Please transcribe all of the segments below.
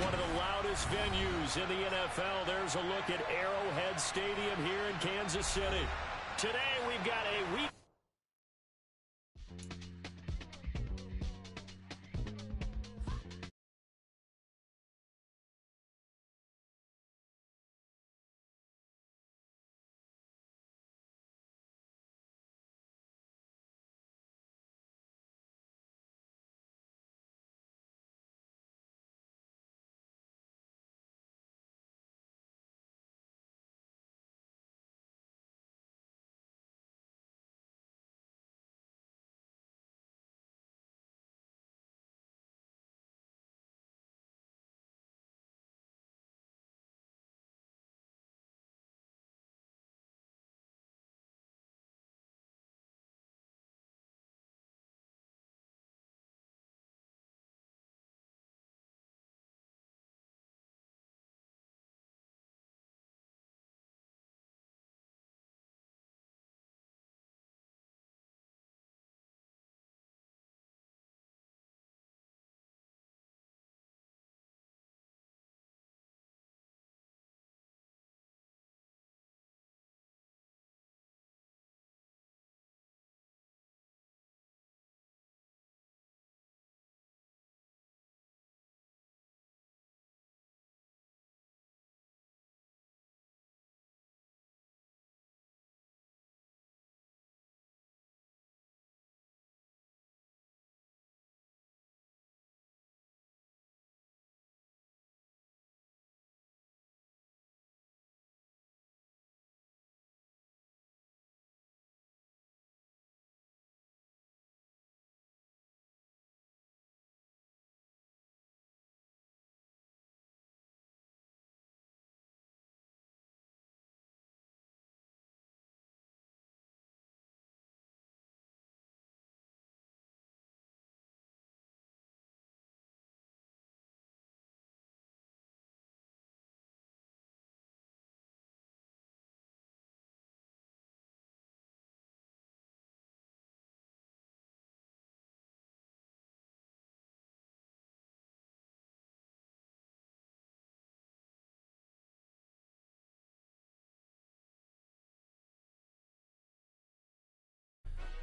one of the loudest venues in the NFL. There's a look at Arrowhead Stadium here in Kansas City. Today we've got a week.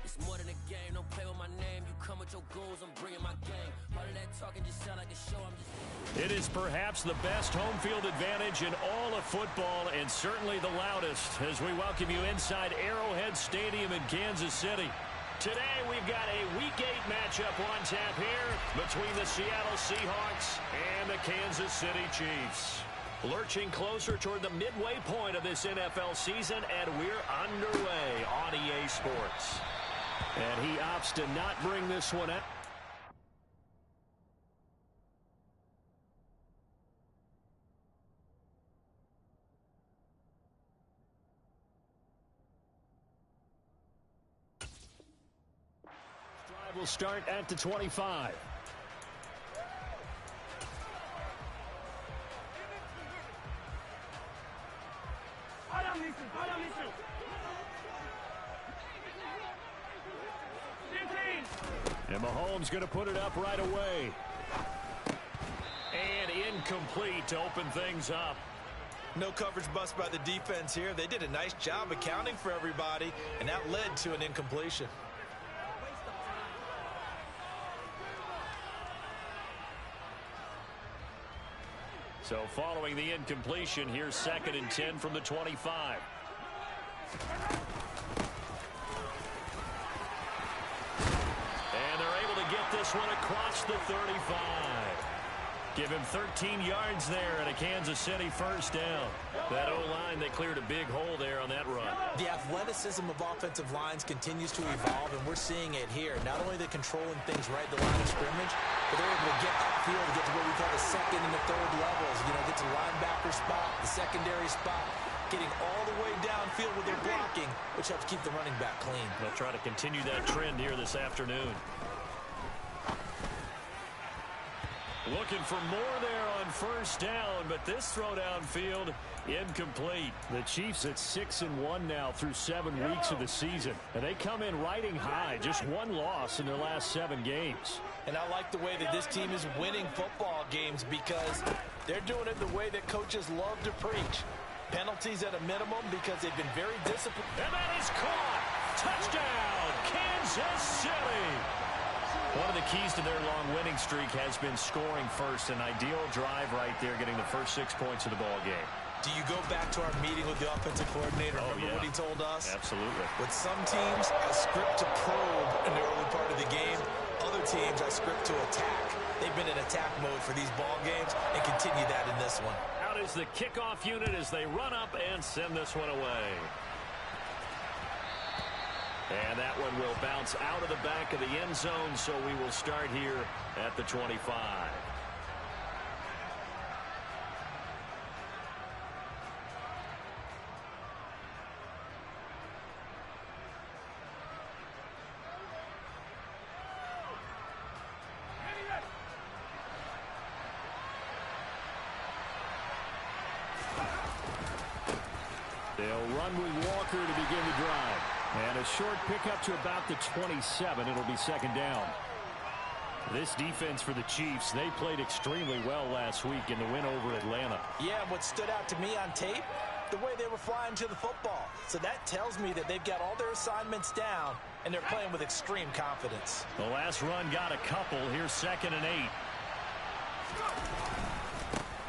It's more than a game, don't play with my name. You come with your goals, I'm bringing my game. All of that talking just sound like a show. It is perhaps the best home field advantage in all of football, and certainly the loudest, as we welcome you inside Arrowhead Stadium in Kansas City. Today we've got a Week 8 matchup on tap here between the Seattle Seahawks and the Kansas City Chiefs. Lurching closer toward the midway point of this NFL season, and we're underway on EA Sports. And he opts to not bring this one out. Drive will start at the 25. And Mahomes going to put it up right away. And incomplete to open things up. No coverage bust by the defense here. They did a nice job accounting for everybody, and that led to an incompletion. So following the incompletion, here's 2nd and 10 from the 25. And they're able to get this one across the 35. Give him 13 yards there and a Kansas City first down. That O-line, they cleared a big hole there on that run. The athleticism of offensive lines continues to evolve, and we're seeing it here. Not only are they controlling things right at the line of scrimmage, but they're able to get upfield to get to what we call the second and the third levels. You know, get to the linebacker spot, the secondary spot, getting all the way downfield with their blocking, which helps keep the running back clean. They'll try to continue that trend here this afternoon. Looking for more there on first down, but this throw downfield incomplete. The Chiefs at 6-1 now through 7 weeks of the season, and they come in riding high, just one loss in their last 7 games. And I like the way that this team is winning football games because they're doing it the way that coaches love to preach. Penalties at a minimum because they've been very disciplined. And that is caught. Touchdown, Kansas City. One of the keys to their long winning streak has been scoring first. An ideal drive right there, getting the first 6 points of the ball game. Do you go back to our meeting with the offensive coordinator? Remember what he told us? Absolutely. With some teams, I script to probe in the early part of the game. Other teams, I script to attack. They've been in attack mode for these ball games and continue that in this one. Out is the kickoff unit as they run up and send this one away. And that one will bounce out of the back of the end zone, so we will start here at the 25. They'll run with Walker to begin the drive. And a short pickup to about the 27. It'll be second down. This defense for the Chiefs, they played extremely well last week in the win over Atlanta. Yeah, what stood out to me on tape, the way they were flying to the football. So that tells me that they've got all their assignments down, and they're playing with extreme confidence. The last run got a couple. Here's 2nd and 8.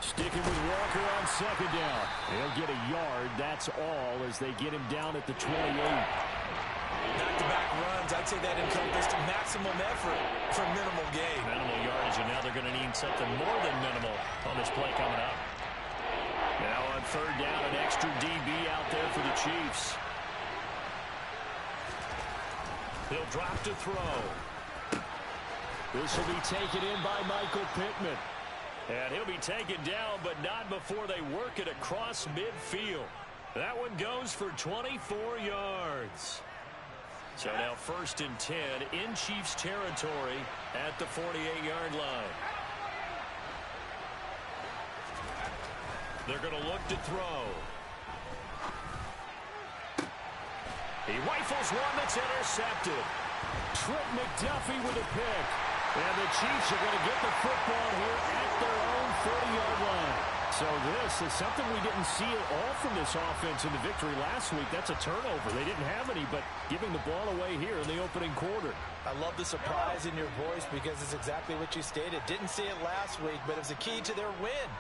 Sticking with Walker on second down. He'll get a yard. That's all as they get him down at the 28. Back-to-back runs. I'd say that encompassed maximum effort for minimal gain. Minimal yardage, and now they're going to need something more than minimal on this play coming up. Now on third down, an extra DB out there for the Chiefs. He'll drop to throw. This will be taken in by Michael Pittman. And he'll be taken down, but not before they work it across midfield. That one goes for 24 yards. So now 1st and 10 in Chiefs territory at the 48-yard line. They're going to look to throw. He rifles one that's intercepted. Trent McDuffie with a pick. And the Chiefs are going to get the football here at their own 40-yard line. So this is something we didn't see at all from this offense in the victory last week. That's a turnover. They didn't have any, but giving the ball away here in the opening quarter. I love the surprise in your voice because it's exactly what you stated. Didn't see it last week, but it was a key to their win.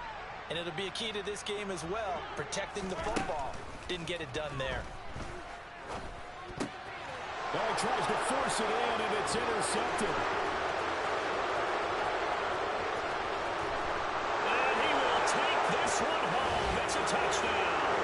And it'll be a key to this game as well, protecting the football. Didn't get it done there. Well, he tries to force it in, and it's intercepted. This one home. It's a touchdown.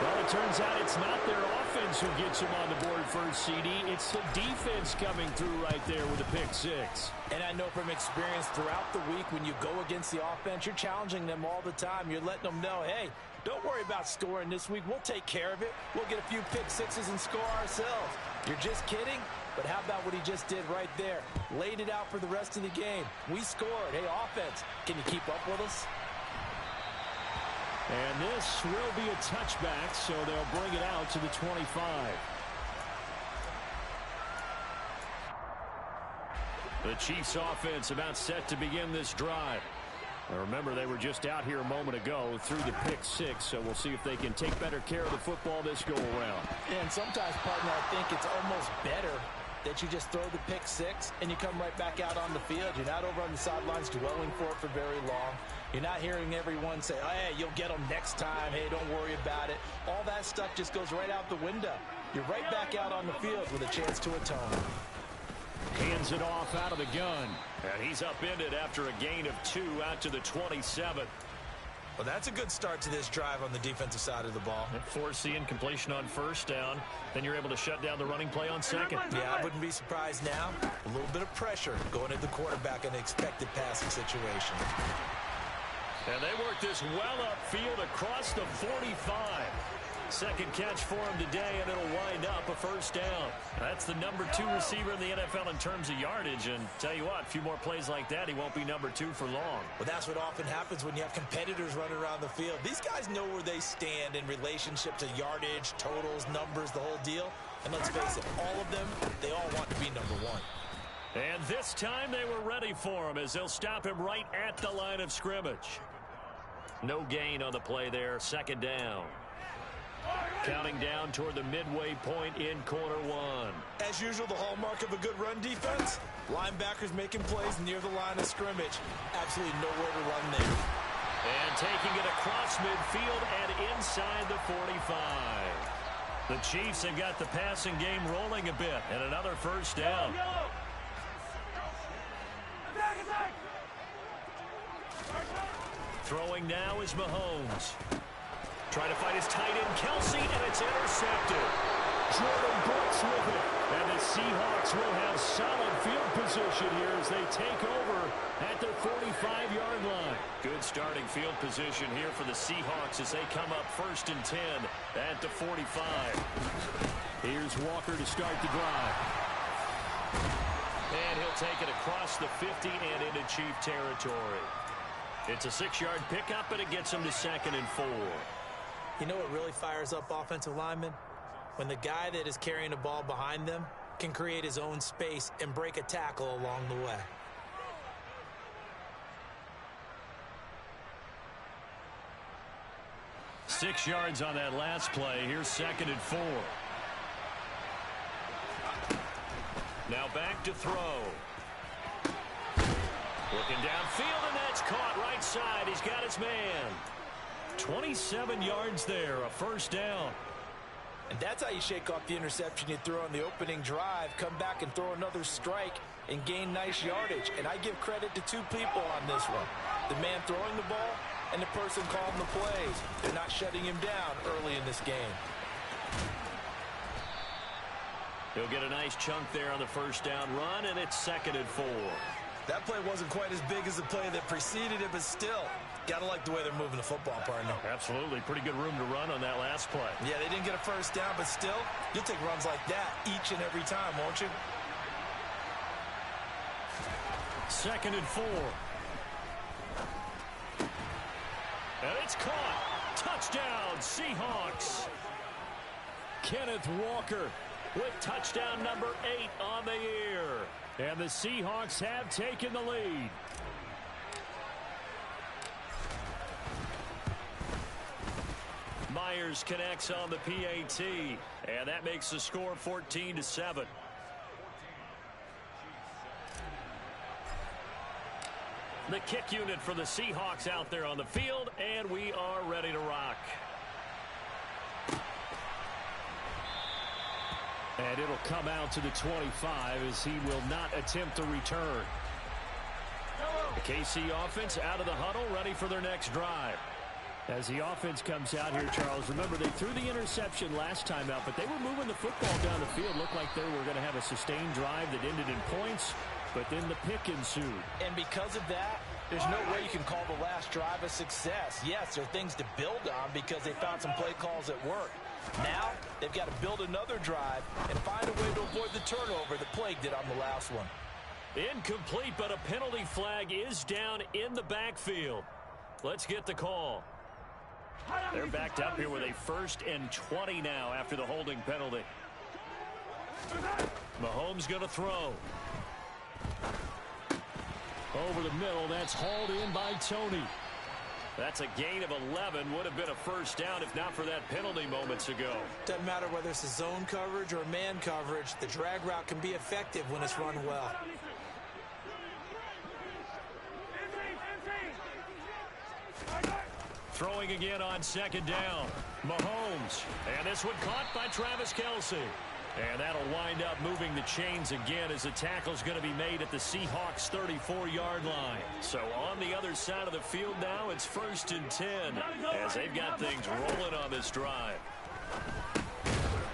Well, it turns out it's not their offense who gets them on the board first, CD. It's the defense coming through right there with a pick six. And I know from experience throughout the week when you go against the offense, you're challenging them all the time. You're letting them know, hey, don't worry about scoring this week. We'll take care of it. We'll get a few pick sixes and score ourselves. You're just kidding? But how about what he just did right there? Laid it out for the rest of the game. We scored. Hey, offense, can you keep up with us? And this will be a touchback, so they'll bring it out to the 25. The Chiefs offense about set to begin this drive. Now remember, they were just out here a moment ago through the pick six, so we'll see if they can take better care of the football this go around. And sometimes, partner, I think it's almost better that you just throw the pick six and you come right back out on the field. You're not over on the sidelines dwelling for it for very long. You're not hearing everyone say, oh, hey, you'll get them next time. Hey, don't worry about it. All that stuff just goes right out the window. You're right back out on the field with a chance to atone. Hands it off out of the gun. And he's upended after a gain of 2 out to the 27. Well, that's a good start to this drive on the defensive side of the ball. Force the incompletion on first down. Then you're able to shut down the running play on second. Yeah, I wouldn't be surprised now. A little bit of pressure going at the quarterback in an expected passing situation. And they work this well upfield across the 45. Second catch for him today, and it'll wind up a first down. That's the number 2 receiver in the NFL in terms of yardage. And tell you what, a few more plays like that, he won't be number 2 for long. Well, that's what often happens when you have competitors running around the field. These guys know where they stand in relationship to yardage, totals, numbers, the whole deal. And let's face it, all of them, they all want to be number 1. And this time they were ready for him as they'll stop him right at the line of scrimmage. No gain on the play there. Second down. Counting down toward the midway point in quarter one. As usual, the hallmark of a good run defense, linebackers making plays near the line of scrimmage. Absolutely nowhere to run there. And taking it across midfield and inside the 45. The Chiefs have got the passing game rolling a bit, and another first down. Throwing now is Mahomes. Trying to fight his tight end, Kelsey, and it's intercepted. Jordan Brooks with it. And the Seahawks will have solid field position here as they take over at their 45-yard line. Good starting field position here for the Seahawks as they come up 1st and 10 at the 45. Here's Walker to start the drive. And he'll take it across the 50 and into Chief territory. It's a 6-yard pickup, and it gets him to 2nd and 4. You know what really fires up offensive linemen? When the guy that is carrying the ball behind them can create his own space and break a tackle along the way. Six yards on that last play. Here's 2nd and 4. Now back to throw. Looking downfield, and that's caught right side. He's got his man. 27 yards there, a first down. And that's how you shake off the interception you throw on the opening drive, come back and throw another strike and gain nice yardage. And I give credit to two people on this one. The man throwing the ball and the person calling the plays. They're not shutting him down early in this game. He'll get a nice chunk there on the first down run, and it's 2nd and 4. That play wasn't quite as big as the play that preceded it, but still, got to like the way they're moving the football, partner. Absolutely. Pretty good room to run on that last play. Yeah, they didn't get a first down, but still, you'll take runs like that each and every time, won't you? 2nd and 4. And it's caught. Touchdown, Seahawks. Kenneth Walker with touchdown number 8 on the year. And the Seahawks have taken the lead. Myers connects on the PAT, and that makes the score 14-7. The kick unit for the Seahawks out there on the field, and we are ready to rock. And it'll come out to the 25 as he will not attempt to return. The KC offense out of the huddle, ready for their next drive. As the offense comes out here, Charles, remember they threw the interception last time out, but they were moving the football down the field. Looked like they were going to have a sustained drive that ended in points, but then the pick ensued. And because of that, there's no way you can call the last drive a success. Yes, there are things to build on because they found some play calls that work. Now, they've got to build another drive and find a way to avoid the turnover that plagued it on the last one. Incomplete, but a penalty flag is down in the backfield. Let's get the call. They're backed up here with a 1st and 20 now after the holding penalty. Mahomes going to throw. Over the middle, that's hauled in by Tony. That's a gain of 11. Would have been a first down if not for that penalty moments ago. Doesn't matter whether it's a zone coverage or man coverage. The drag route can be effective when it's run well. Throwing again on 2nd down. Mahomes. And this one caught by Travis Kelce. And that'll wind up moving the chains again as the tackle's going to be made at the Seahawks' 34-yard line. So on the other side of the field now, it's 1st and 10 as they've got things rolling on this drive.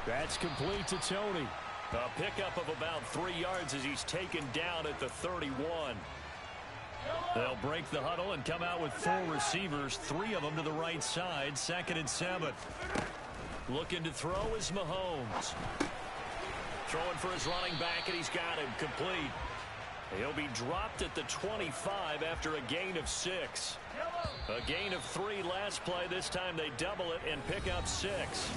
That's complete to Tony. A pickup of about 3 yards as he's taken down at the 31. They'll break the huddle and come out with 4 receivers, 3 of them to the right side, 2nd and 7. Looking to throw is Mahomes. Throwing for his running back, and he's got him complete. He'll be dropped at the 25 after a gain of 6. A gain of 3 last play. This time they double it and pick up 6.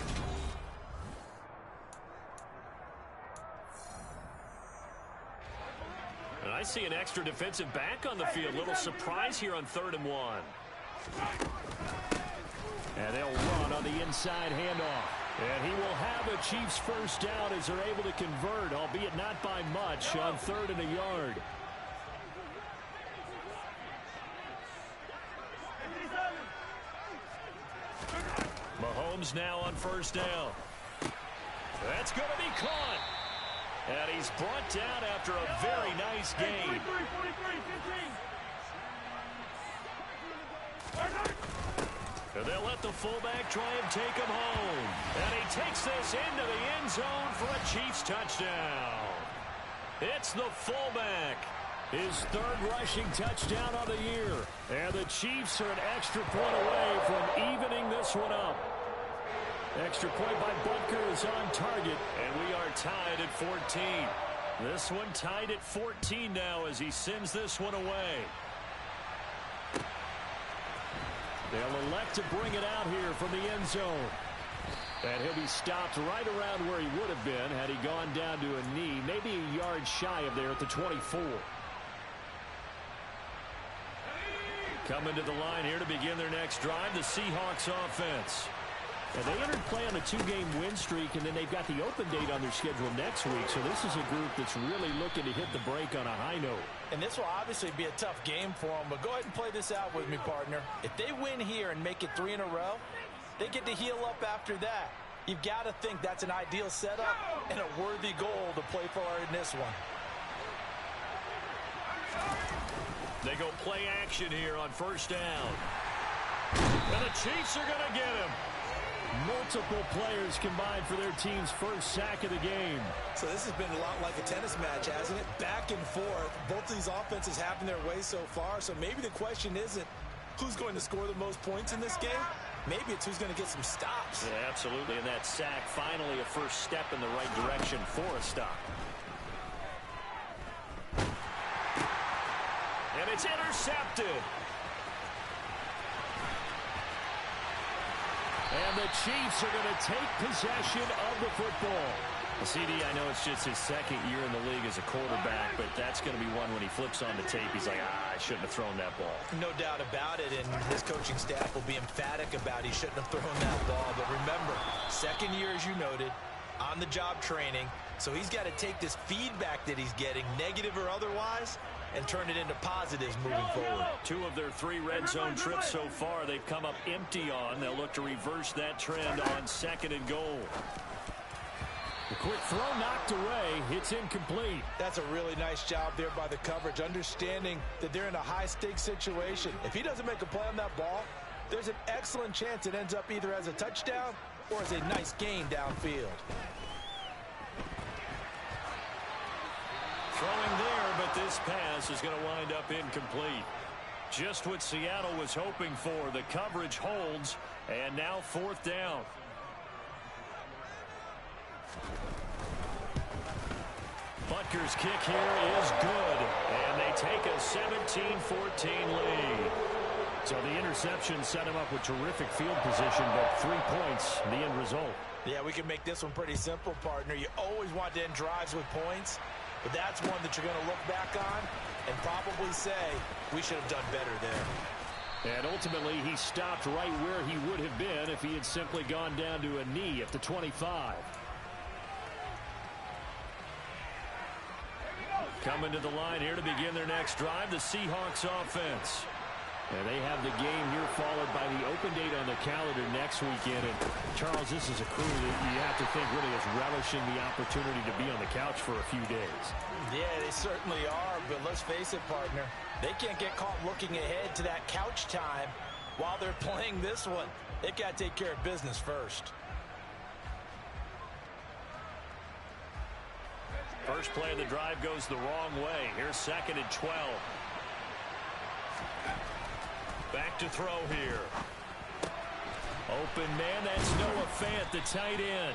see an extra defensive back on the field. Little surprise here on 3rd and 1. And they'll run on the inside handoff. And he will have a Chiefs first down as they're able to convert, albeit not by much, on 3rd and a yard. Mahomes now on 1st down. That's going to be caught. And he's brought down after a very nice gain. And they'll let the fullback try and take him home. And he takes this into the end zone for a Chiefs touchdown. It's the fullback. His 3rd rushing touchdown on the year. And the Chiefs are an extra point away from evening this one up. Extra point by Butker is on target. And we are tied at 14. This one tied at 14 now as he sends this one away. They'll elect to bring it out here from the end zone. And he'll be stopped right around where he would have been had he gone down to a knee, maybe a yard shy of there at the 24. Coming to the line here to begin their next drive, the Seahawks offense. And they entered play on a 2-game win streak, and then they've got the open date on their schedule next week. So this is a group that's really looking to hit the break on a high note. And this will obviously be a tough game for them, but go ahead and play this out with me, partner. If they win here and make it 3 in a row, they get to heal up after that. You've got to think that's an ideal setup and a worthy goal to play for in this one. They go play action here on 1st down. And the Chiefs are going to get him. Multiple players combined for their team's first sack of the game. So this has been a lot like a tennis match, hasn't it? Back and forth. Both of these offenses having their way so far. So maybe the question isn't who's going to score the most points in this game. Maybe it's who's going to get some stops. Yeah, absolutely. And that sack, finally a first step in the right direction for a stop. And it's intercepted. And the Chiefs are going to take possession of the football. CD, I know it's just his 2nd year in the league as a quarterback, but that's going to be one when he flips on the tape. He's like, I shouldn't have thrown that ball. No doubt about it, and his coaching staff will be emphatic about he shouldn't have thrown that ball. But remember, 2nd year, as you noted, on-the-job training. So he's got to take this feedback that he's getting, negative or otherwise, and turn it into positives moving forward. 2 of their 3 red zone trips so far they've come up empty on. They'll look to reverse that trend on 2nd and goal. The quick throw knocked away. It's incomplete. That's a really nice job there by the coverage, understanding that they're in a high-stakes situation. If he doesn't make a play on that ball, there's an excellent chance it ends up either as a touchdown or as a nice gain downfield. Throwing there, but this pass is going to wind up incomplete. Just what Seattle was hoping for. The coverage holds, and now 4th down. Butker's kick here is good, and they take a 17-14 lead. So the interception set him up with terrific field position, but 3 points, the end result. Yeah, we can make this one pretty simple, partner. You always want to end drives with points, but that's one that you're going to look back on and probably say, we should have done better there. And ultimately, he stopped right where he would have been if he had simply gone down to a knee at the 25. Coming to the line here to begin their next drive, the Seahawks offense. And they have the game here followed by the open date on the calendar next weekend. And, Charles, this is a crew that you have to think really is relishing the opportunity to be on the couch for a few days. Yeah, they certainly are, but let's face it, partner. They can't get caught looking ahead to that couch time while they're playing this one. They've got to take care of business first. First play of the drive goes the wrong way. Here's 2nd and 12. Back to throw here. Open man, that's Noah Fant, the tight end.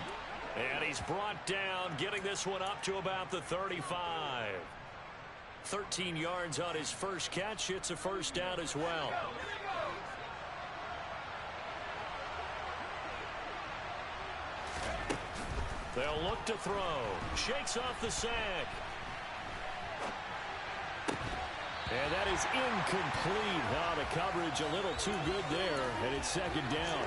And he's brought down, getting this one up to about the 35. 13 yards on his first catch. It's a first down as well. They'll look to throw. Shakes off the sack. And that is incomplete. The coverage a little too good there, and it's second down.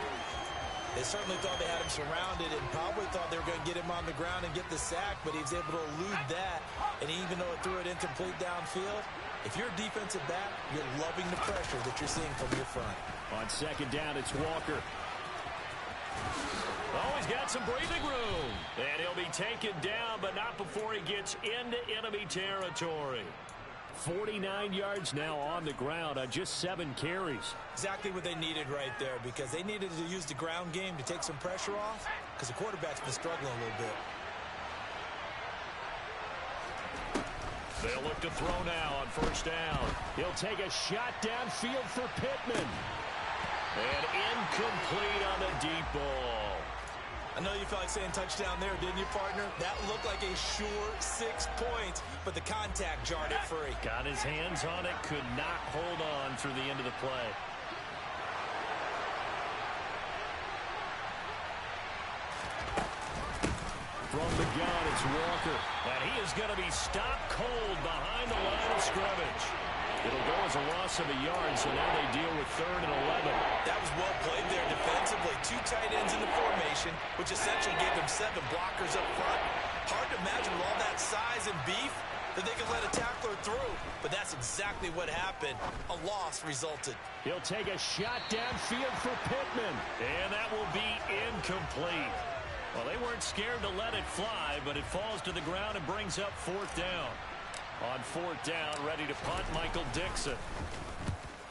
They certainly thought they had him surrounded and probably thought they were going to get him on the ground and get the sack, but he was able to elude that. And even though it threw it incomplete downfield, if you're a defensive back, you're loving the pressure that you're seeing from your front. On second down, it's Walker. Oh, he's got some breathing room. And he'll be taken down, but not before he gets into enemy territory. 49 yards now on the ground on just 7 carries. Exactly what they needed right there, because they needed to use the ground game to take some pressure off, because the quarterback's been struggling a little bit. They'll look to throw now on first down. He'll take a shot downfield for Pittman. And incomplete on the deep ball. I know you felt like saying touchdown there, didn't you, partner? That looked like a sure 6 points, but the contact jarred it free. Got his hands on it, could not hold on through the end of the play. From the gun, it's Walker. And he is going to be stopped cold behind the line of scrimmage. It'll go as a loss of a yard, so now they deal with 3rd and 11. That was well played there defensively. 2 tight ends in the formation, which essentially gave them 7 blockers up front. Hard to imagine with all that size and beef that they could let a tackler through. But that's exactly what happened. A loss resulted. He'll take a shot downfield for Pittman. And that will be incomplete. Well, they weren't scared to let it fly, but it falls to the ground and brings up 4th down. On 4th down, ready to punt, Michael Dixon.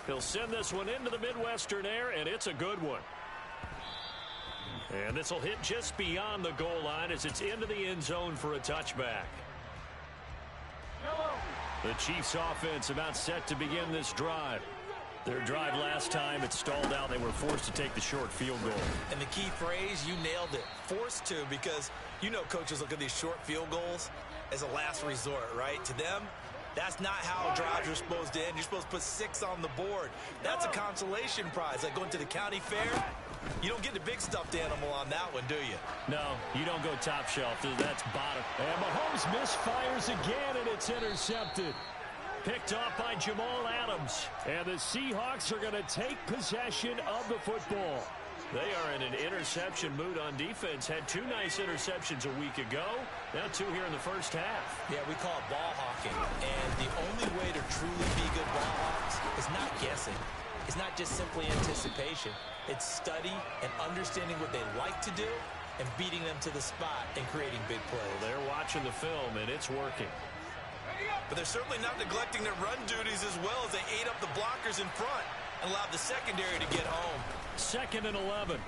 He'll send this one into the Midwestern air, and it's a good one. And this will hit just beyond the goal line as it's into the end zone for a touchback. The Chiefs offense about set to begin this drive. Their drive last time, it stalled out. They were forced to take the short field goal. And the key phrase, you nailed it. Forced to, because you know coaches look at these short field goals as a last resort, right? To them, that's not how drives are supposed to end. You're supposed to put 6 on the board. That's a consolation prize. Like going to the county fair, you don't get the big stuffed animal on that one, do you? No, you don't go top shelf. That's bottom. And Mahomes misfires again, and it's intercepted. Picked off by Jamal Adams. And the Seahawks are going to take possession of the football. They are in an interception mood on defense. Had 2 nice interceptions a week ago. Now 2 here in the first half. Yeah, we call it ball hawking. And the only way to truly be good ball hawks is not guessing. It's not just simply anticipation. It's study and understanding what they like to do and beating them to the spot and creating big plays. Well, they're watching the film, and it's working. But they're certainly not neglecting their run duties as well as they ate up the blockers in front and allowed the secondary to get home. 2nd and 11.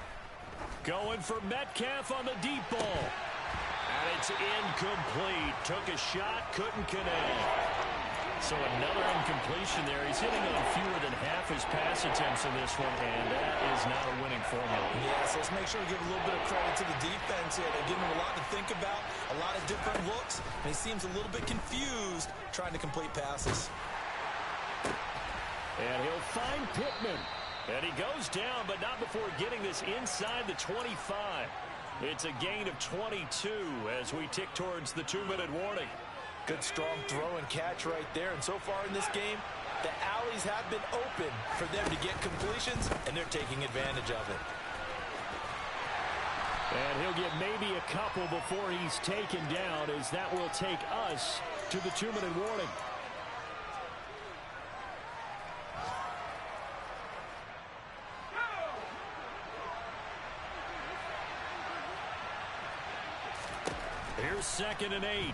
Going for Metcalf on the deep ball. And it's incomplete. Took a shot, couldn't connect. So another incompletion there. He's hitting on fewer than half his pass attempts in this one, and that is not a winning formula. Yeah, so let's make sure we give a little bit of credit to the defense here. They're giving him a lot to think about, a lot of different looks, and he seems a little bit confused trying to complete passes. And he'll find Pittman. And he goes down, but not before getting this inside the 25. It's a gain of 22 as we tick towards the 2-minute warning. Good strong throw and catch right there. And so far in this game, the alleys have been open for them to get completions, and they're taking advantage of it. And he'll get maybe a couple before he's taken down, as that will take us to the 2-minute warning. Here's 2nd and 8.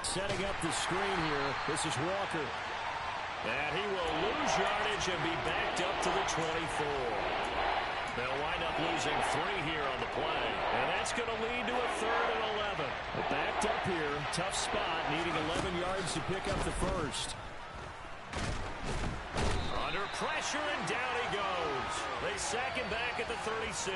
Setting up the screen here. This is Walker. And he will lose yardage and be backed up to the 24. They'll wind up losing 3 here on the play. And that's going to lead to a 3rd and 11. But backed up here. Tough spot. Needing 11 yards to pick up the first. Under pressure, and down he goes. They sack him back at the 36.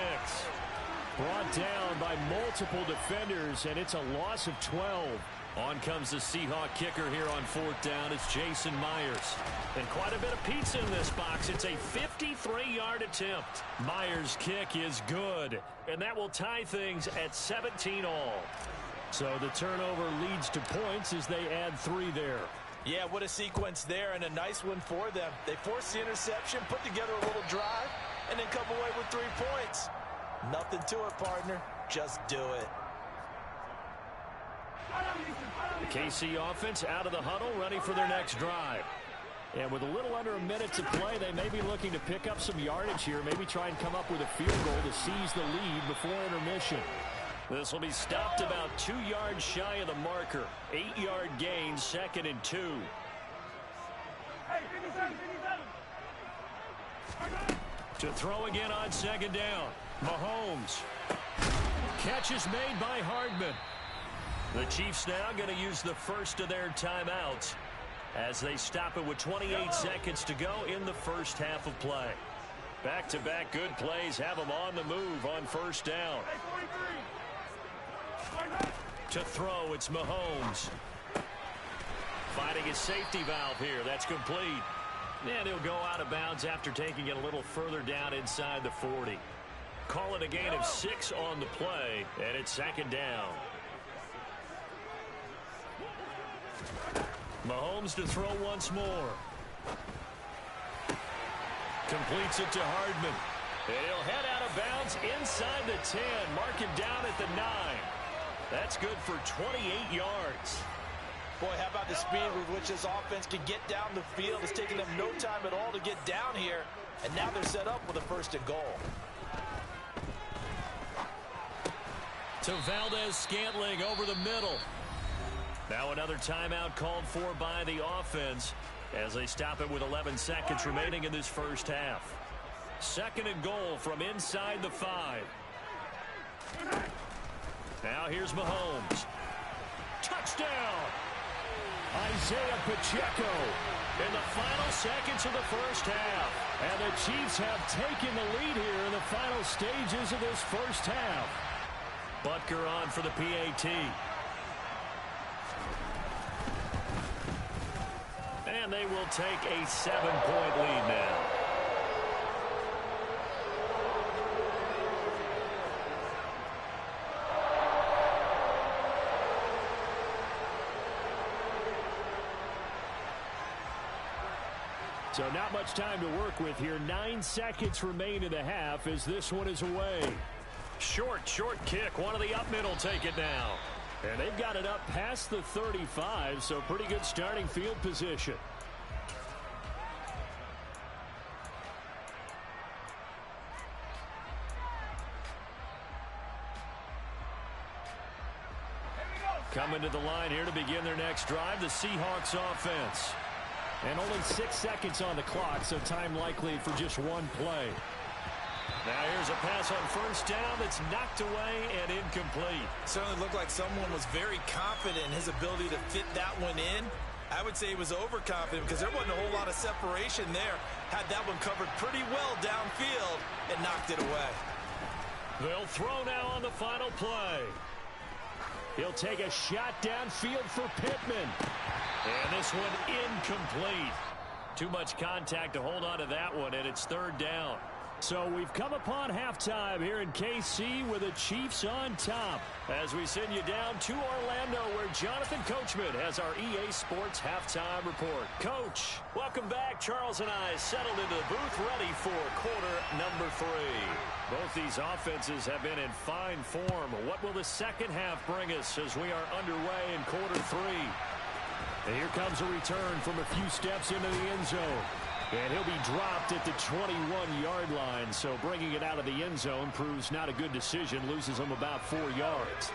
Brought down by multiple defenders, and it's a loss of 12. On comes the Seahawk kicker here on 4th down. It's Jason Myers. And quite a bit of pizza in this box. It's a 53-yard attempt. Myers' kick is good, and that will tie things at 17 all. So the turnover leads to points as they add 3 there. Yeah, what a sequence there, and a nice one for them. They forced the interception, put together a little drive, and then come away with 3 points. Nothing to it, partner. Just do it. The KC offense out of the huddle, ready for their next drive. And with a little under a minute to play, they may be looking to pick up some yardage here, maybe try and come up with a field goal to seize the lead before intermission. This will be stopped about 2 yards shy of the marker. 8-yard gain, 2nd and 2. To throw again on 2nd down. Mahomes. Catch is made by Hardman. The Chiefs now going to use the first of their timeouts as they stop it with 28 seconds to go in the first half of play. Back-to-back good plays have them on the move on 1st down. To throw, it's Mahomes. Finding his safety valve here. That's complete. And he'll go out of bounds after taking it a little further down inside the 40. Call it a gain of 6 on the play, and it's 2nd down. Mahomes to throw once more. Completes it to Hardman. And he'll head out of bounds inside the 10. Mark him down at the 9. That's good for 28 yards. Boy, how about the speed with which this offense can get down the field? It's taking them no time at all to get down here. And now they're set up with a 1st and goal. To Valdez-Scantling over the middle. Now another timeout called for by the offense as they stop it with 11 seconds remaining in this first half. 2nd and goal from inside the 5. Now here's Mahomes. Touchdown! Isaiah Pacheco in the final seconds of the first half. And the Chiefs have taken the lead here in the final stages of this first half. Butker on for the PAT. And they will take a 7-point lead now. So not much time to work with here. 9 seconds remain in the half as this one is away. Short kick. One of the up middle take it now. And they've got it up past the 35, so pretty good starting field position. Coming to the line here to begin their next drive, the Seahawks offense. And only 6 seconds on the clock, so time likely for just one play. Now here's a pass on 1st down that's knocked away and incomplete. Certainly looked like someone was very confident in his ability to fit that one in. I would say he was overconfident because there wasn't a whole lot of separation there. Had that one covered pretty well downfield and knocked it away. They'll throw now on the final play. He'll take a shot downfield for Pittman. And this one incomplete. Too much contact to hold on to that one, and it's 3rd down. So we've come upon halftime here in KC with the Chiefs on top as we send you down to Orlando where Jonathan Coachman has our EA Sports halftime report. Coach, welcome back. Charles and I settled into the booth ready for quarter number 3. Both these offenses have been in fine form. What will the second half bring us as we are underway in quarter 3? And here comes a return from a few steps into the end zone. And he'll be dropped at the 21-yard line, so bringing it out of the end zone proves not a good decision, loses them about 4 yards.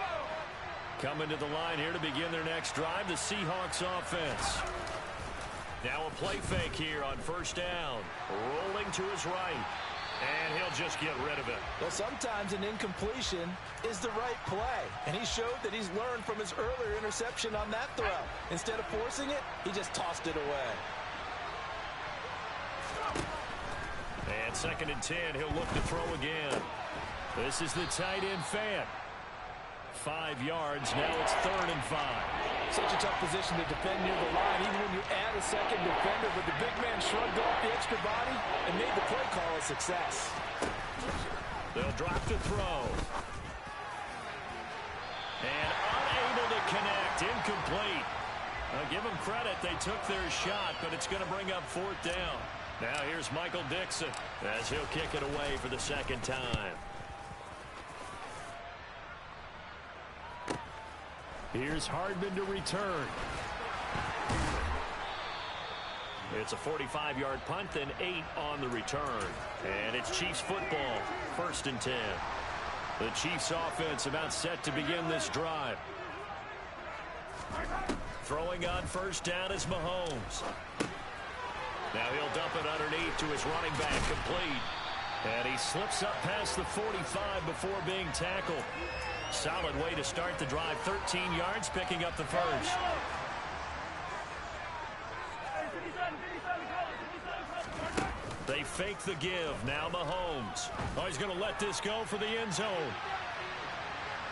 Coming to the line here to begin their next drive, the Seahawks offense. Now a play fake here on 1st down. Rolling to his right, and he'll just get rid of it. Well, sometimes an incompletion is the right play, and he showed that he's learned from his earlier interception on that throw. Instead of forcing it, he just tossed it away. And 2nd and 10, he'll look to throw again. This is the tight end Fant. 5 yards, now it's 3rd and 5. Such a tough position to defend near the line, even when you add a second defender, but the big man shrugged off the extra body and made the play call a success. They'll drop to throw. And unable to connect, incomplete. Give them credit. They took their shot, but it's going to bring up 4th down. Now here's Michael Dixon as he'll kick it away for the second time. Here's Hardman to return. It's a 45-yard punt, then 8 on the return. And it's Chiefs football, 1st and 10. The Chiefs offense about set to begin this drive. Throwing on 1st down is Mahomes. Now he'll dump it underneath to his running back, complete. And he slips up past the 45 before being tackled. Solid way to start the drive. 13 yards, picking up the first. They fake the give. Now Mahomes. Oh, he's going to let this go for the end zone.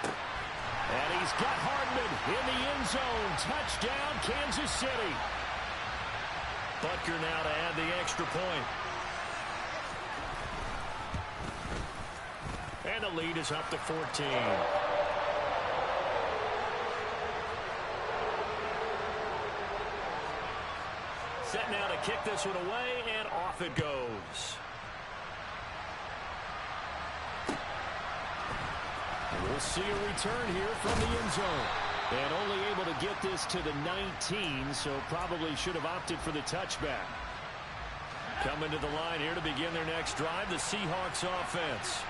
And he's got Hardman in the end zone. Touchdown, Kansas City. Butker now to add the extra point. And the lead is up to 14. Set now to kick this one away, and off it goes. We'll see a return here from the end zone. And only able to get this to the 19, so probably should have opted for the touchback. Coming to the line here to begin their next drive, the Seahawks offense.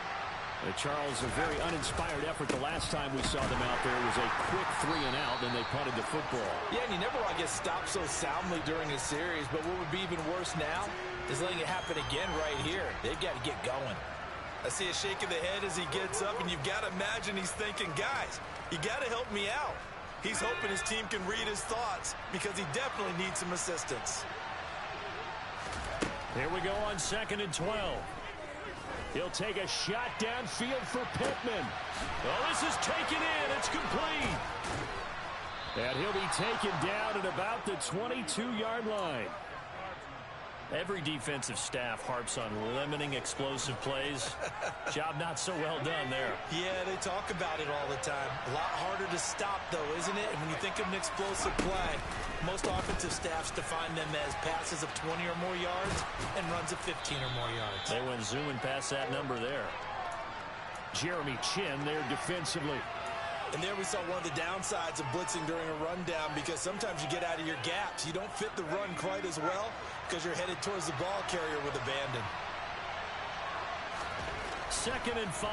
Charles, a very uninspired effort the last time we saw them out there. It was a quick 3-and-out, then they punted the football. Yeah, and you never want to get stopped so soundly during a series, but what would be even worse now is letting it happen again right here. They've got to get going. I see a shake of the head as he gets up, and you've got to imagine he's thinking, guys, you got to help me out. He's hoping his team can read his thoughts because he definitely needs some assistance. Here we go on 2nd and 12. He'll take a shot downfield for Pittman. Oh, this is taken in. It's complete. And he'll be taken down at about the 22-yard line. Every defensive staff harps on limiting explosive plays. Job not so well done there. Yeah, they talk about it all the time. A lot harder to stop, though, isn't it? And when you think of an explosive play, most offensive staffs define them as passes of 20 or more yards and runs of 15 or more yards. They went zooming past that number there. Jeremy Chin there defensively. And there we saw one of the downsides of blitzing during a rundown, because sometimes you get out of your gaps. You don't fit the run quite as well because you're headed towards the ball carrier with abandon. 2nd and 5.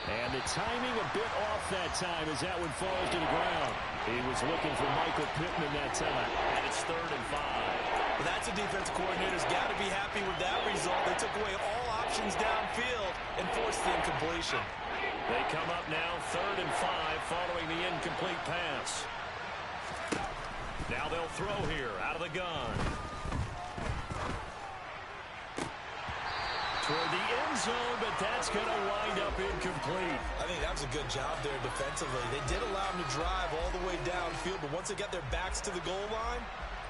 And the timing a bit off that time as that one falls to the ground. He was looking for Michael Pittman that time. And it's 3rd and 5. Well, that's a defense coordinator's got to be happy with that result. They took away all options downfield and forced the incompletion. They come up now 3rd and 5 following the incomplete pass. Now they'll throw here out of the gun. Toward the end zone, but that's going to wind up incomplete. I think that was a good job there defensively. They did allow them to drive all the way downfield, but once they got their backs to the goal line,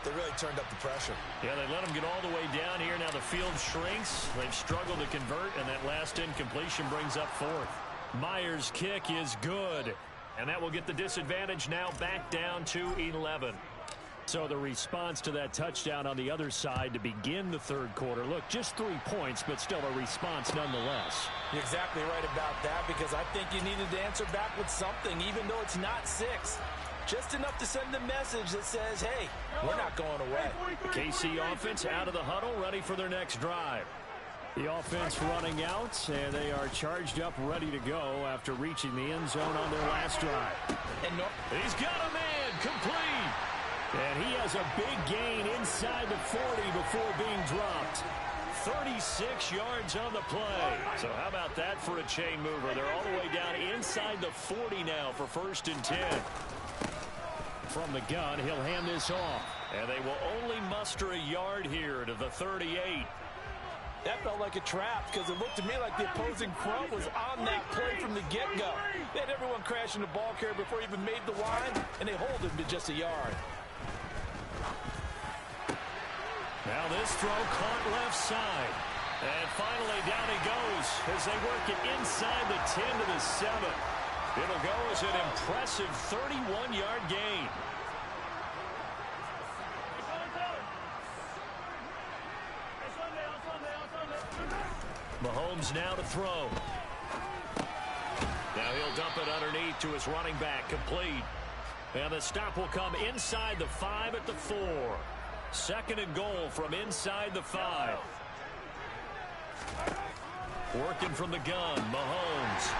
they really turned up the pressure. Yeah, they let them get all the way down here. Now the field shrinks. They've struggled to convert, and that last incompletion brings up 4th. Myers' kick is good, and that will get the disadvantage now back down to 11. So the response to that touchdown on the other side to begin the 3rd quarter. Look, just 3 points, but still a response nonetheless. You're exactly right about that, because I think you needed to answer back with something, even though it's not 6. Just enough to send a message that says, hey, we're not going away. KC offense out of the huddle, ready for their next drive. The offense running out, and they are charged up, ready to go after reaching the end zone on their last drive. And he's got a man, complete. And he has a big gain inside the 40 before being dropped. 36 yards on the play. So how about that for a chain mover? They're all the way down inside the 40 now for 1st and 10. From the gun, he'll hand this off. And they will only muster a yard here to the 38. That felt like a trap, because it looked to me like the opposing front was on that play from the get-go. They had everyone crashing the ball carrier before he even made the line, and they hold him to just a yard. Now this throw caught left side. And finally down he goes as they work it inside the 10 to the 7. It'll go as an impressive 31-yard gain. Mahomes now to throw. Now he'll dump it underneath to his running back, complete. And the stop will come inside the 5 at the 4. Second and goal from inside the 5. Working from the gun, Mahomes.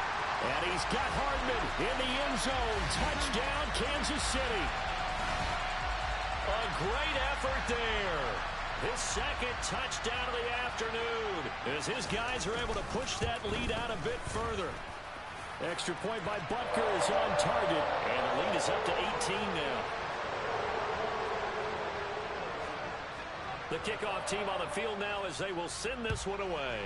And he's got Hardman in the end zone. Touchdown, Kansas City. A great effort there. His second touchdown of the afternoon as his guys are able to push that lead out a bit further. Extra point by Butker is on target, and the lead is up to 18 now. The kickoff team on the field now as they will send this one away.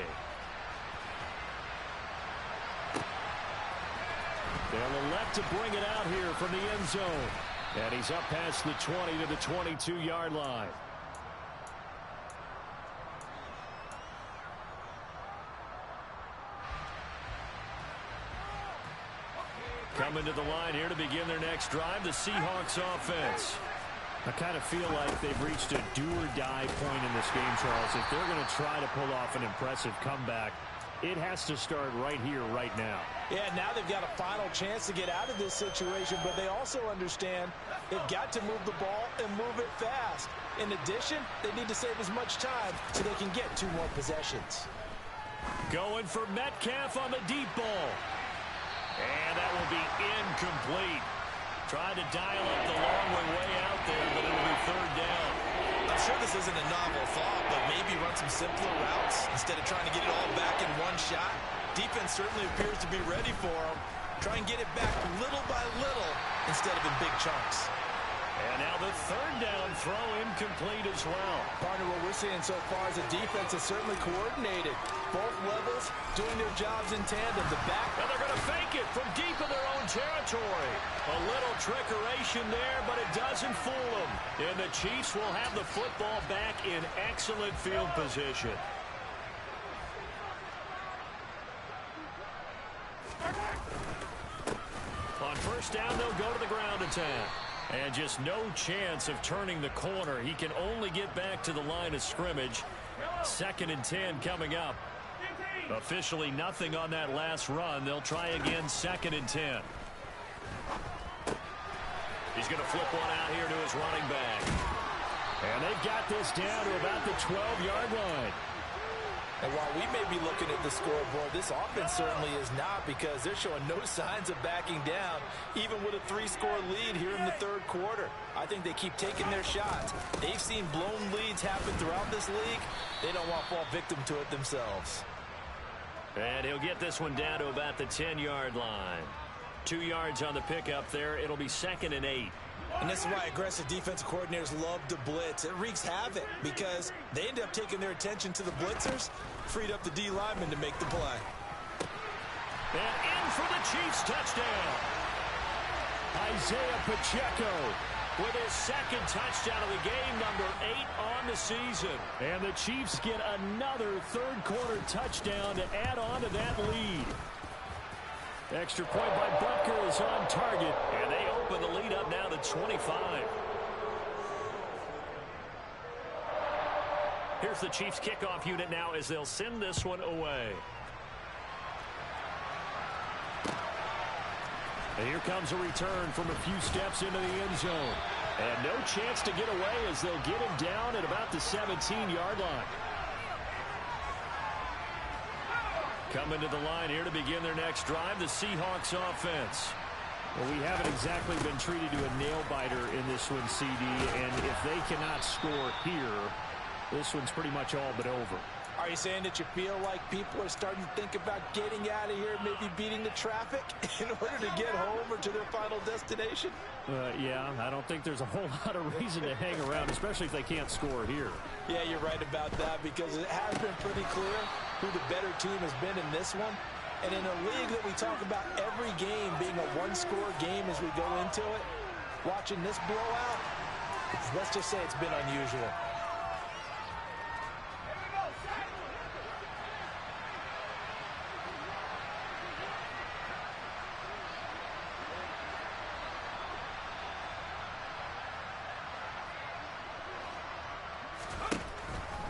They'll elect to bring it out here from the end zone. And he's up past the 20 to the 22-yard line. Coming to the line here to begin their next drive, the Seahawks offense. I kind of feel like they've reached a do-or-die point in this game, Charles. If they're going to try to pull off an impressive comeback, it has to start right here, right now. Yeah, now they've got a final chance to get out of this situation, but they also understand they've got to move the ball and move it fast. In addition, they need to save as much time so they can get 2 more possessions. Going for Metcalf on the deep ball. And that will be incomplete. Tried to dial up the long way out there, but it'll be third down. I'm sure this isn't a novel thought, but maybe run some simpler routes instead of trying to get it all back in one shot. Defense certainly appears to be ready for them. Try and get it back little by little instead of in big chunks. And now the third down throw incomplete as well. Partner, what we're seeing so far is the defense is certainly coordinated. Both levels doing their jobs in tandem. The back. And they're going to fake it from deep in their own territory. A little trickeration there, but it doesn't fool them. And the Chiefs will have the football back in excellent field position. On first down, they'll go to the ground attack. And just no chance of turning the corner. He can only get back to the line of scrimmage. 2nd and 10 coming up. Officially nothing on that last run. They'll try again 2nd and 10. He's going to flip one out here to his running back. And they've got this down to about the 12-yard line. And while we may be looking at the scoreboard, this offense certainly is not, because they're showing no signs of backing down, even with a 3-score lead here in the third quarter. I think they keep taking their shots. They've seen blown leads happen throughout this league. They don't want to fall victim to it themselves. And he'll get this one down to about the 10-yard line. 2 yards on the pickup there. It'll be 2nd and 8. And this is why aggressive defensive coordinators love to blitz. It wreaks havoc because they end up taking their attention to the blitzers, freed up the D lineman to make the play. And in for the Chiefs touchdown. Isaiah Pacheco with his 2nd touchdown of the game, number 8 on the season. And the Chiefs get another third quarter touchdown to add on to that lead. Extra point by Butker is on target, and they open the lead up now to 25. Here's the Chiefs kickoff unit now as they'll send this one away. And here comes a return from a few steps into the end zone. And no chance to get away as they'll get him down at about the 17-yard line. Coming to the line here to begin their next drive, the Seahawks offense. Well, we haven't exactly been treated to a nail-biter in this one, CD, and if they cannot score here, this one's pretty much all but over. Are you saying that you feel like people are starting to think about getting out of here, maybe beating the traffic in order to get home or to their final destination? Yeah, I don't think there's a whole lot of reason to hang around, especially if they can't score here. Yeah, you're right about that, because it has been pretty clear who the better team has been in this one. And in a league that we talk about every game being a one-score game as we go into it, watching this blowout, let's just say it's been unusual.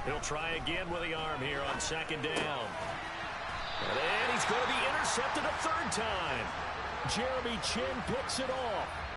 He'll try again with the arm here on second down. And he's going to be intercepted a third time. Jeremy Chin picks it off.